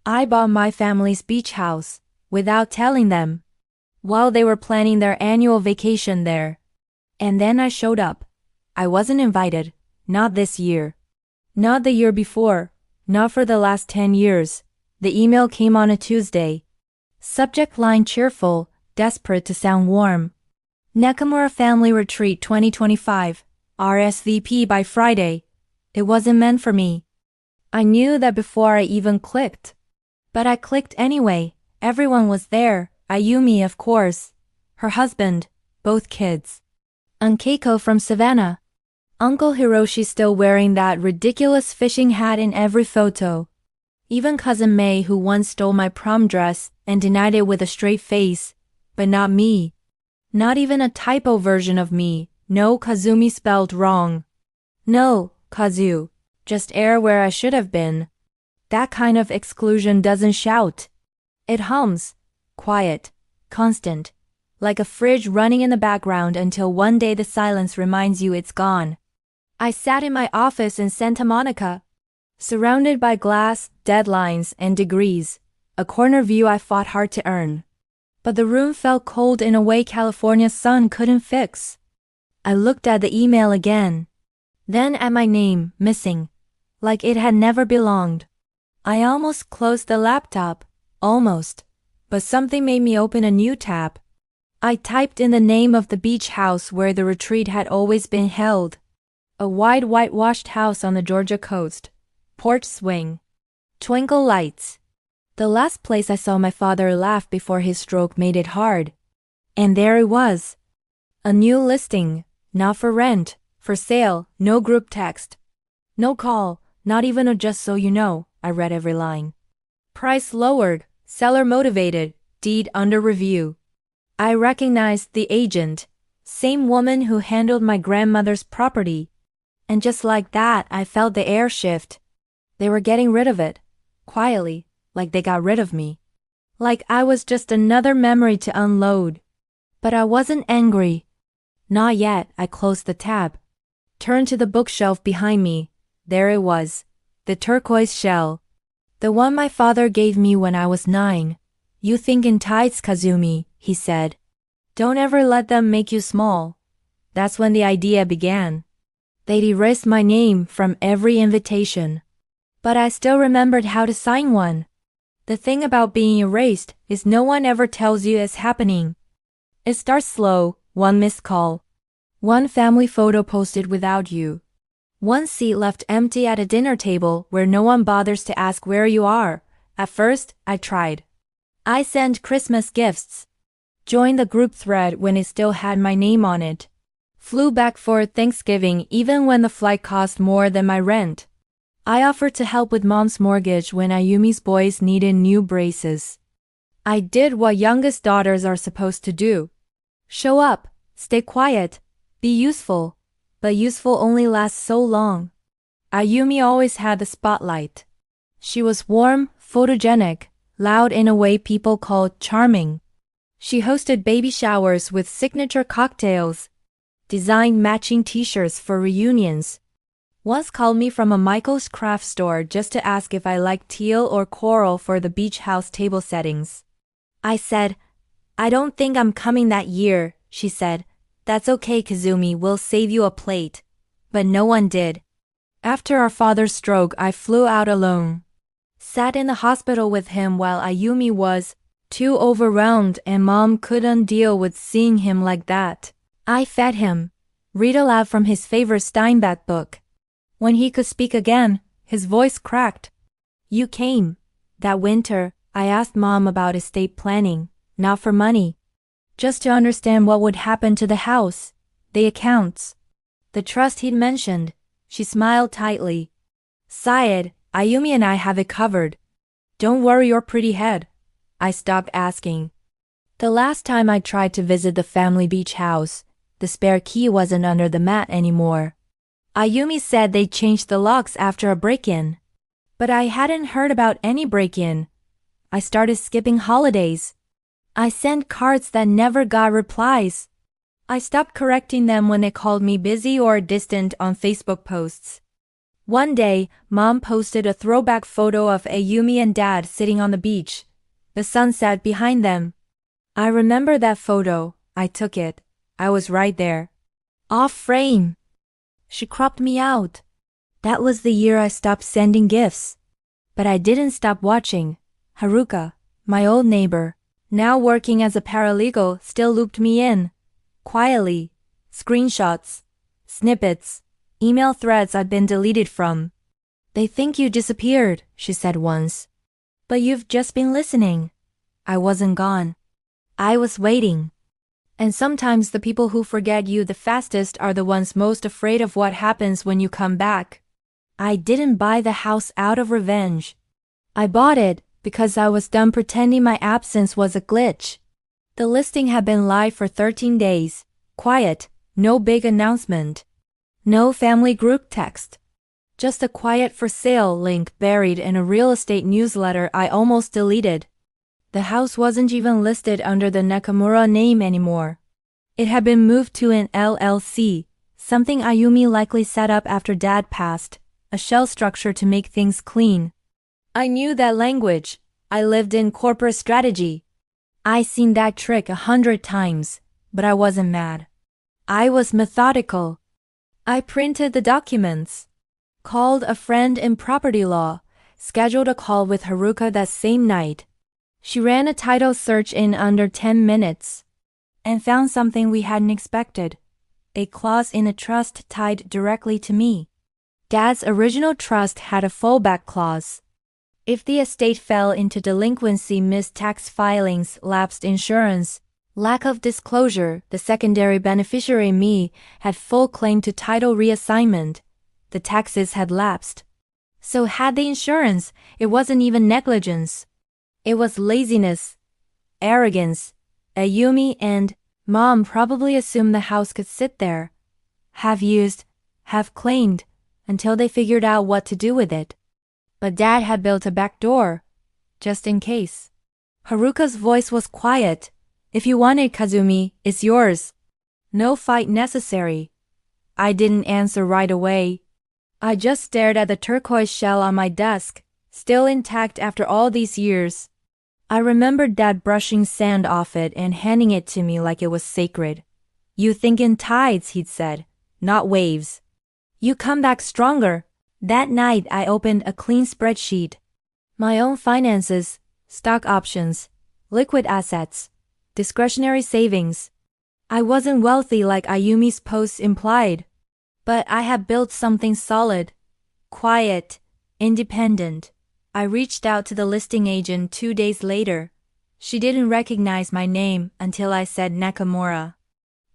I bought my family's beach house, without telling them, while they were planning their annual vacation there. And then I showed up. I wasn't invited, not this year. Not the year before, not for the last 10 years. The email came on a Tuesday. Subject line cheerful, desperate to sound warm. Nakamura Family Retreat 2025, RSVP by Friday. It wasn't meant for me. I knew that before I even clicked. But I clicked anyway. Everyone was there. Ayumi, of course. Her husband, both kids. And Keiko from Savannah. Uncle Hiroshi still wearing that ridiculous fishing hat in every photo. Even Cousin May, who once stole my prom dress and denied it with a straight face. But not me. Not even a typo version of me. No Kazumi spelled wrong. No, Kazu. Just air where I should have been. That kind of exclusion doesn't shout. It hums. Quiet. Constant. Like a fridge running in the background until one day the silence reminds you it's gone. I sat in my office in Santa Monica, surrounded by glass, deadlines, and degrees, a corner view I fought hard to earn. But the room felt cold in a way California's sun couldn't fix. I looked at the email again. Then at my name, missing. Like it had never belonged. I almost closed the laptop. Almost. But something made me open a new tab. I typed in the name of the beach house where the retreat had always been held. A wide whitewashed house on the Georgia coast. Porch swing. Twinkle lights. The last place I saw my father laugh before his stroke made it hard. And there it was. A new listing. Not for rent. For sale. No group text. No call. Not even a just so you know. I read every line. Price lowered. Seller motivated. Deed under review. I recognized the agent. Same woman who handled my grandmother's property. And just like that, I felt the air shift. They were getting rid of it. Quietly. Like they got rid of me. Like I was just another memory to unload. But I wasn't angry. Not yet. I closed the tab. Turned to the bookshelf behind me. There it was. The turquoise shell. The one my father gave me when I was 9. You think in tights, Kazumi, he said. Don't ever let them make you small. That's when the idea began. They'd erased my name from every invitation. But I still remembered how to sign one. The thing about being erased is no one ever tells you it's happening. It starts slow, one missed call. One family photo posted without you. One seat left empty at a dinner table where no one bothers to ask where you are. At first, I tried. I sent Christmas gifts. Joined the group thread when it still had my name on it. Flew back for Thanksgiving even when the flight cost more than my rent. I offered to help with mom's mortgage when Ayumi's boys needed new braces. I did what youngest daughters are supposed to do. Show up, stay quiet, be useful. But useful only lasts so long. Ayumi always had the spotlight. She was warm, photogenic, loud in a way people called charming. She hosted baby showers with signature cocktails, designed matching t-shirts for reunions. Once called me from a Michael's craft store just to ask if I liked teal or coral for the beach house table settings. I said, I don't think I'm coming that year, she said. That's okay, Kazumi, we'll save you a plate. But no one did. After our father's stroke, I flew out alone. Sat in the hospital with him while Ayumi was too overwhelmed and mom couldn't deal with seeing him like that. I fed him. Read aloud from his favorite Steinbeck book. When he could speak again, his voice cracked. You came. That winter, I asked mom about estate planning, not for money. Just to understand what would happen to the house, the accounts, the trust he'd mentioned. She smiled tightly. Sighed, Ayumi and I have it covered. Don't worry your pretty head. I stopped asking. The last time I tried to visit the family beach house, the spare key wasn't under the mat anymore. Ayumi said they changed the locks after a break-in. But I hadn't heard about any break-in. I started skipping holidays. I sent cards that never got replies. I stopped correcting them when they called me busy or distant on Facebook posts. One day, Mom posted a throwback photo of Ayumi and Dad sitting on the beach. The sunset behind them. I remember that photo. I took it. I was right there. Off frame. She cropped me out. That was the year I stopped sending gifts. But I didn't stop watching. Haruka, my old neighbor, now working as a paralegal, still looped me in. Quietly. Screenshots. Snippets. Email threads I'd been deleted from. They think you disappeared, she said once. But you've just been listening. I wasn't gone. I was waiting. And sometimes the people who forget you the fastest are the ones most afraid of what happens when you come back. I didn't buy the house out of revenge. I bought it because I was done pretending my absence was a glitch. The listing had been live for 13 days. Quiet, no big announcement. No family group text. Just a quiet for sale link buried in a real estate newsletter I almost deleted. The house wasn't even listed under the Nakamura name anymore. It had been moved to an LLC, something Ayumi likely set up after Dad passed, a shell structure to make things clean. I knew that language. I lived in corporate strategy. I seen that trick 100 times, but I wasn't mad. I was methodical. I printed the documents, called a friend in property law, scheduled a call with Haruka that same night. She ran a title search in under 10 minutes and found something we hadn't expected, a clause in a trust tied directly to me. Dad's original trust had a fallback clause. If the estate fell into delinquency, missed tax filings, lapsed insurance, lack of disclosure, the secondary beneficiary, me, had full claim to title reassignment. The taxes had lapsed. So had the insurance. It wasn't even negligence. It was laziness, arrogance. Ayumi and Mom probably assumed the house could sit there, have used, have claimed, until they figured out what to do with it. But Dad had built a back door, just in case. Haruka's voice was quiet. If you want it, Kazumi, it's yours. No fight necessary. I didn't answer right away. I just stared at the turquoise shell on my desk, still intact after all these years. I remembered Dad brushing sand off it and handing it to me like it was sacred. You think in tides, he'd said, not waves. You come back stronger. That night I opened a clean spreadsheet. My own finances, stock options, liquid assets, discretionary savings. I wasn't wealthy like Ayumi's posts implied, but I had built something solid, quiet, independent. I reached out to the listing agent 2 days later. She didn't recognize my name until I said Nakamura.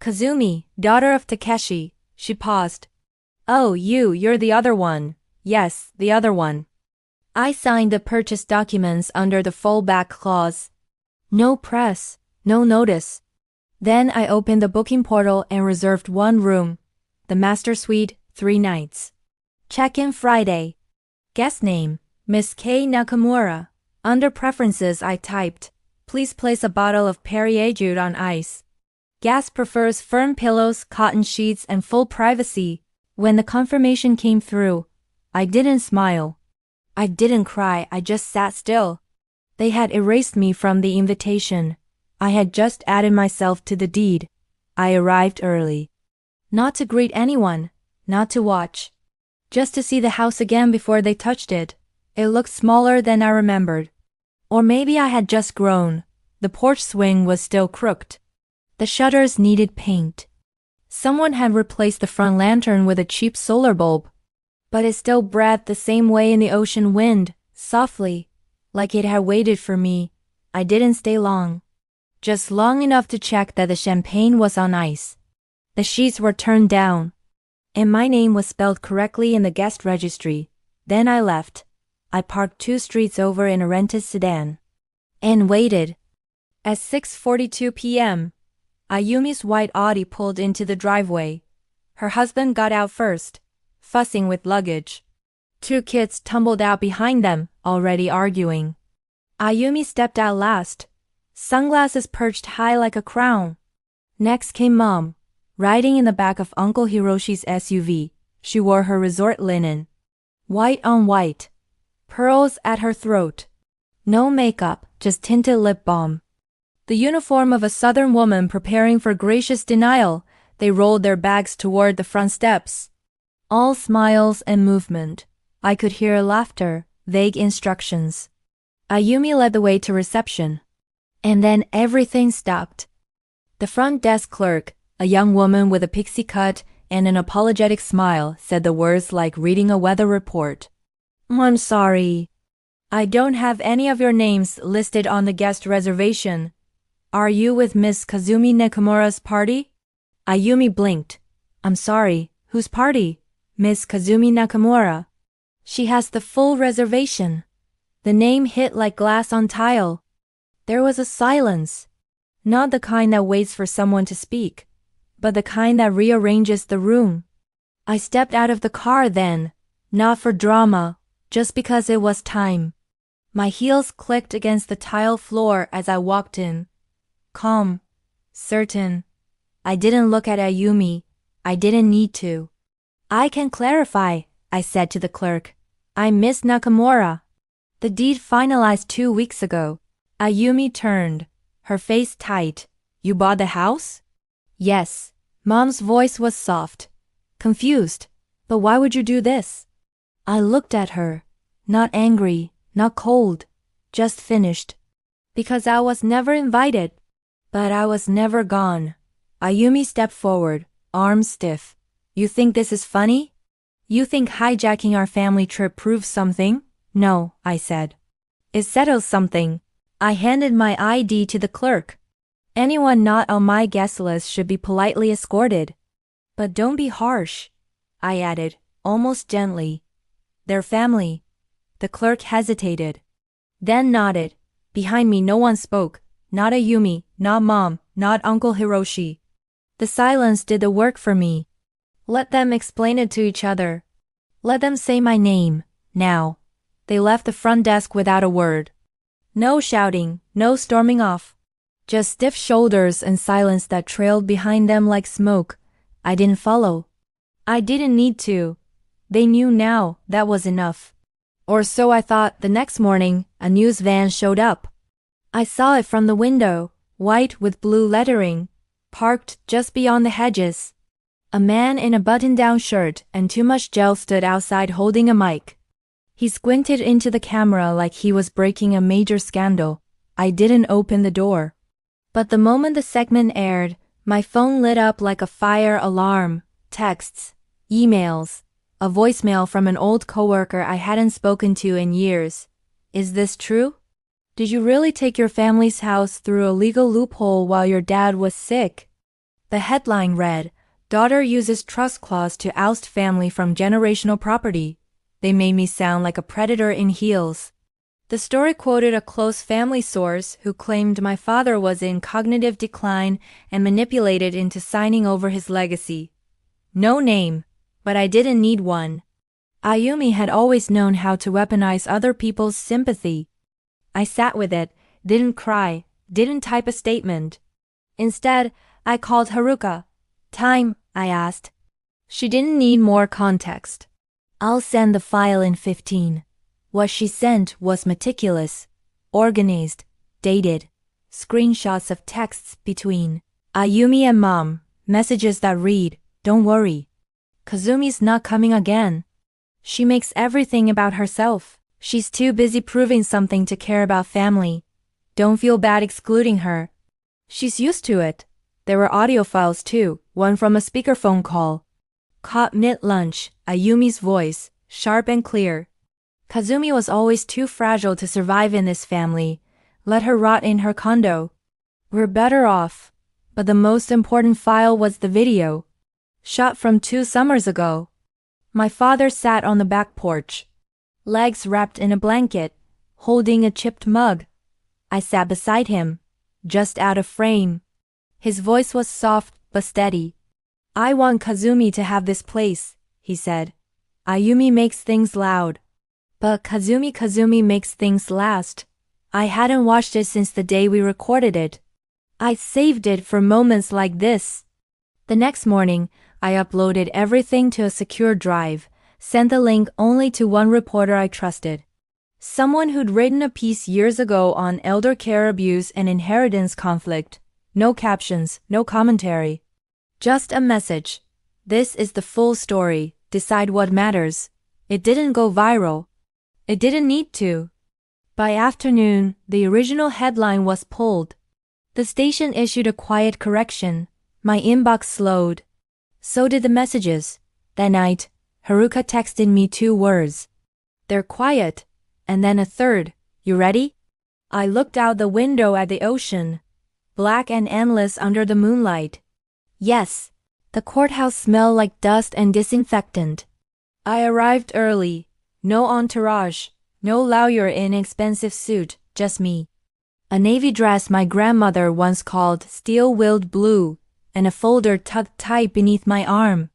Kazumi, daughter of Takeshi. She paused. Oh, you're the other one. Yes, the other one. I signed the purchase documents under the fallback clause. No press. No notice. Then I opened the booking portal and reserved one room, the master suite, 3 nights. Check-in Friday. Guest name, Miss K. Nakamura. Under preferences I typed, please place a bottle of Perrier Juice on ice. Guest prefers firm pillows, cotton sheets, and full privacy. When the confirmation came through, I didn't smile. I didn't cry, I just sat still. They had erased me from the invitation. I had just added myself to the deed. I arrived early. Not to greet anyone, not to watch. Just to see the house again before they touched it. It looked smaller than I remembered. Or maybe I had just grown. The porch swing was still crooked. The shutters needed paint. Someone had replaced the front lantern with a cheap solar bulb. But it still breathed the same way in the ocean wind, softly, like it had waited for me. I didn't stay long. Just long enough to check that the champagne was on ice. The sheets were turned down, and my name was spelled correctly in the guest registry. Then I left. I parked 2 streets over in a rented sedan. And waited. At 6:42 p.m., Ayumi's white Audi pulled into the driveway. Her husband got out first, fussing with luggage. 2 kids tumbled out behind them, already arguing. Ayumi stepped out last. Sunglasses perched high like a crown. Next came Mom, riding in the back of Uncle Hiroshi's SUV. She wore her resort linen. White on white. Pearls at her throat. No makeup, just tinted lip balm. The uniform of a Southern woman preparing for gracious denial. They rolled their bags toward the front steps. All smiles and movement. I could hear laughter, vague instructions. Ayumi led the way to reception. And then everything stopped. The front desk clerk, a young woman with a pixie cut and an apologetic smile, said the words like reading a weather report. I'm sorry. I don't have any of your names listed on the guest reservation. Are you with Miss Kazumi Nakamura's party? Ayumi blinked. I'm sorry, whose party? Miss Kazumi Nakamura. She has the full reservation. The name hit like glass on tile. There was a silence. Not the kind that waits for someone to speak, but the kind that rearranges the room. I stepped out of the car then, not for drama, just because it was time. My heels clicked against the tile floor as I walked in. Calm. Certain. I didn't look at Ayumi. I didn't need to. I can clarify, I said to the clerk. I'm Miss Nakamura. The deed finalized 2 weeks ago. Ayumi turned, her face tight. You bought the house? Yes. Mom's voice was soft. Confused. But why would you do this? I looked at her. Not angry, not cold. Just finished. Because I was never invited. But I was never gone. Ayumi stepped forward, arms stiff. You think this is funny? You think hijacking our family trip proves something? No, I said. It settles something. I handed my ID to the clerk. Anyone not on my guest list should be politely escorted. But don't be harsh, I added, almost gently. They're family. The clerk hesitated. Then nodded. Behind me no one spoke. Not Ayumi, not Mom, not Uncle Hiroshi. The silence did the work for me. Let them explain it to each other. Let them say my name, now. They left the front desk without a word. No shouting, no storming off. Just stiff shoulders and silence that trailed behind them like smoke. I didn't follow. I didn't need to. They knew now, that was enough. Or so I thought. The next morning, a news van showed up. I saw it from the window, white with blue lettering, parked just beyond the hedges. A man in a button-down shirt and too much gel stood outside holding a mic. He squinted into the camera like he was breaking a major scandal. I didn't open the door. But the moment the segment aired, my phone lit up like a fire alarm. Texts, emails, a voicemail from an old coworker I hadn't spoken to in years. Is this true? Did you really take your family's house through a legal loophole while your dad was sick? The headline read, Daughter uses trust clause to oust family from generational property. They made me sound like a predator in heels. The story quoted a close family source who claimed my father was in cognitive decline and manipulated into signing over his legacy. No name, but I didn't need one. Ayumi had always known how to weaponize other people's sympathy. I sat with it, didn't cry, didn't type a statement. Instead, I called Haruka. Time, I asked. She didn't need more context. I'll send the file in 15. What she sent was meticulous, organized, dated, screenshots of texts between Ayumi and Mom, messages that read, Don't worry. Kazumi's not coming again. She makes everything about herself. She's too busy proving something to care about family. Don't feel bad excluding her. She's used to it. There were audio files too, one from a speakerphone call. Caught mid-lunch, Ayumi's voice, sharp and clear. Kazumi was always too fragile to survive in this family. Let her rot in her condo. We're better off. But the most important file was the video. Shot from 2 summers ago. My father sat on the back porch, legs wrapped in a blanket, holding a chipped mug. I sat beside him, just out of frame. His voice was soft but steady. I want Kazumi to have this place, he said. Ayumi makes things loud. But Kazumi makes things last. I hadn't watched it since the day we recorded it. I saved it for moments like this. The next morning, I uploaded everything to a secure drive, Sent the link only to one reporter I trusted. Someone who'd written a piece years ago on elder care abuse and inheritance conflict. No captions, no commentary. Just a message. This is the full story. Decide what matters. It didn't go viral. It didn't need to. By afternoon, the original headline was pulled. The station issued a quiet correction. My inbox slowed. So did the messages. That night, Haruka texted me 2 words. They're quiet. And then a third. You ready? I looked out the window at the ocean. Black and endless under the moonlight. Yes. The courthouse smelled like dust and disinfectant. I arrived early. No entourage. No lawyer in expensive suit. Just me. A navy dress my grandmother once called steel-willed blue, and a folder tucked tight beneath my arm.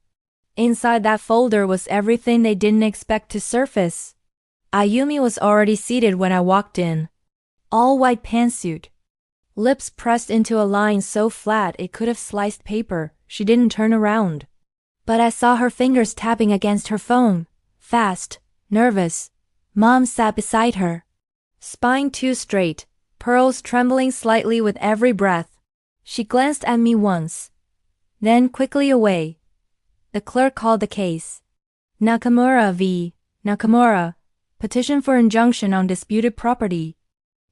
Inside that folder was everything they didn't expect to surface. Ayumi was already seated when I walked in. All white pantsuit. Lips pressed into a line so flat it could have sliced paper. She didn't turn around. But I saw her fingers tapping against her phone. Fast. Nervous. Mom sat beside her. Spine too straight. Pearls trembling slightly with every breath. She glanced at me once. Then quickly away. The clerk called the case. Nakamura v. Nakamura. Petition for injunction on disputed property.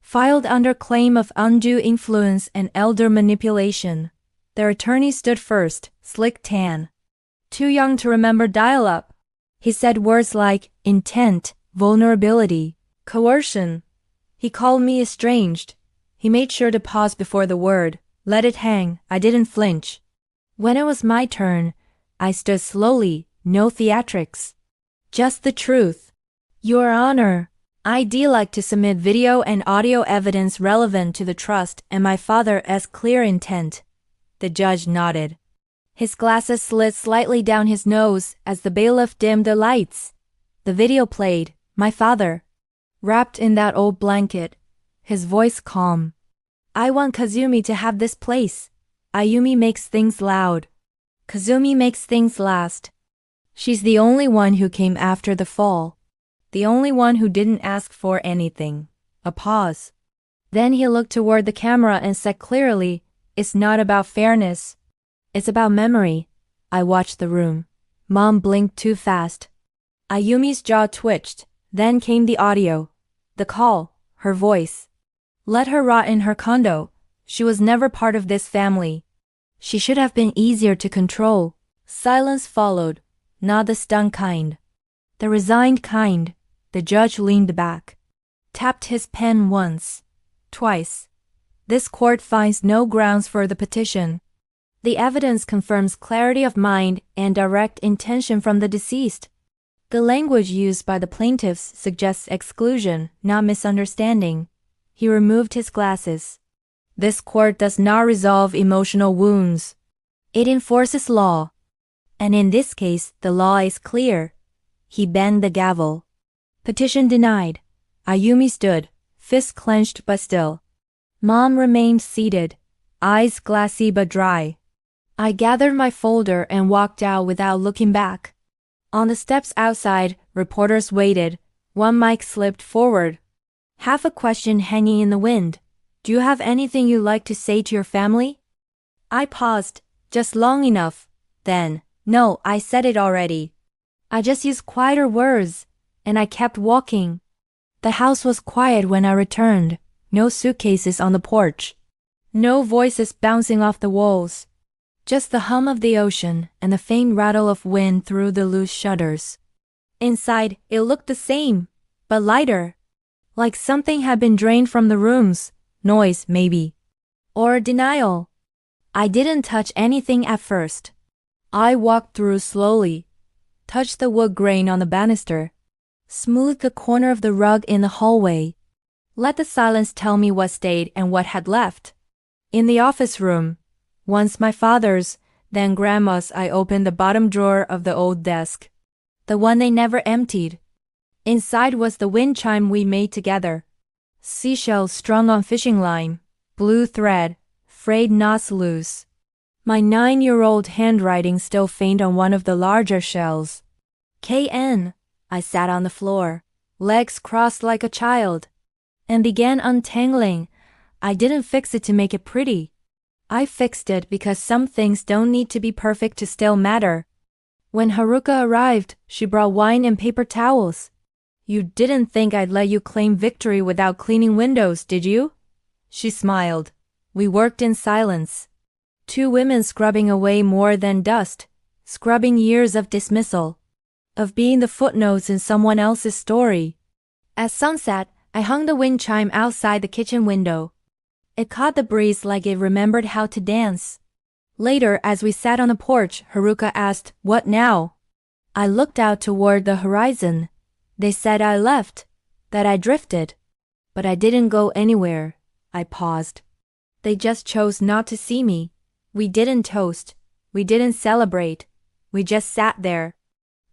Filed under claim of undue influence and elder manipulation. Their attorney stood first, slick tan. Too young to remember dial-up. He said words like intent, vulnerability, coercion. He called me estranged. He made sure to pause before the word. Let it hang. I didn't flinch. When it was my turn, I stood slowly, no theatrics. Just the truth. Your Honor, I'd like to submit video and audio evidence relevant to the trust and my father's clear intent. The judge nodded. His glasses slid slightly down his nose as the bailiff dimmed the lights. The video played. My father. Wrapped in that old blanket. His voice calm. I want Kazumi to have this place. Ayumi makes things loud. Kazumi makes things last. She's the only one who came after the fall. The only one who didn't ask for anything. A pause. Then he looked toward the camera and said clearly, it's not about fairness. It's about memory. I watched the room. Mom blinked too fast. Ayumi's jaw twitched. Then came the audio. The call. Her voice. Let her rot in her condo. She was never part of this family. She should have been easier to control. Silence followed. Not the stunned kind. The resigned kind. The judge leaned back. Tapped his pen once. Twice. This court finds no grounds for the petition. The evidence confirms clarity of mind and direct intention from the deceased. The language used by the plaintiffs suggests exclusion, not misunderstanding. He removed his glasses. This court does not resolve emotional wounds. It enforces law. And in this case, the law is clear. He banged the gavel. Petition denied. Ayumi stood, fists clenched but still. Mom remained seated, eyes glassy but dry. I gathered my folder and walked out without looking back. On the steps outside, reporters waited. One mic slipped forward. Half a question hanging in the wind. Do you have anything you'd like to say to your family? I paused, just long enough. Then, no, I said it already. I just used quieter words. And I kept walking. The house was quiet when I returned. No suitcases on the porch. No voices bouncing off the walls. Just the hum of the ocean and the faint rattle of wind through the loose shutters. Inside, it looked the same, but lighter. Like something had been drained from the rooms. Noise, maybe. Or denial. I didn't touch anything at first. I walked through slowly. Touched the wood grain on the banister. Smoothed the corner of the rug in the hallway. Let the silence tell me what stayed and what had left. In the office room, once my father's, then Grandma's, I opened the bottom drawer of the old desk. The one they never emptied. Inside was the wind chime we made together. Seashells strung on fishing line, blue thread, frayed knots loose. My 9-year-old handwriting still faint on one of the larger shells. KN. I sat on the floor, legs crossed like a child, and began untangling. I didn't fix it to make it pretty. I fixed it because some things don't need to be perfect to still matter. When Haruka arrived, she brought wine and paper towels. You didn't think I'd let you claim victory without cleaning windows, did you? She smiled. We worked in silence. Two women scrubbing away more than dust, scrubbing years of dismissal, of being the footnotes in someone else's story. At sunset, I hung the wind chime outside the kitchen window. It caught the breeze like it remembered how to dance. Later, as we sat on the porch, Haruka asked, "What now?" I looked out toward the horizon. They said I left, that I drifted. But I didn't go anywhere. I paused. They just chose not to see me. We didn't toast. We didn't celebrate. We just sat there,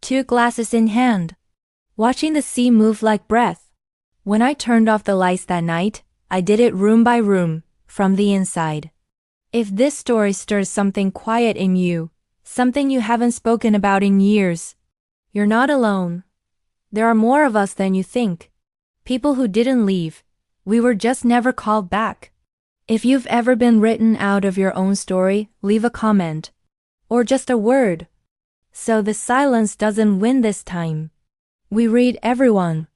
two glasses in hand, watching the sea move like breath. When I turned off the lights that night, I did it room by room, from the inside. If this story stirs something quiet in you, something you haven't spoken about in years, you're not alone. There are more of us than you think. People who didn't leave. We were just never called back. If you've ever been written out of your own story, leave a comment. Or just a word. So the silence doesn't win this time. We read everyone.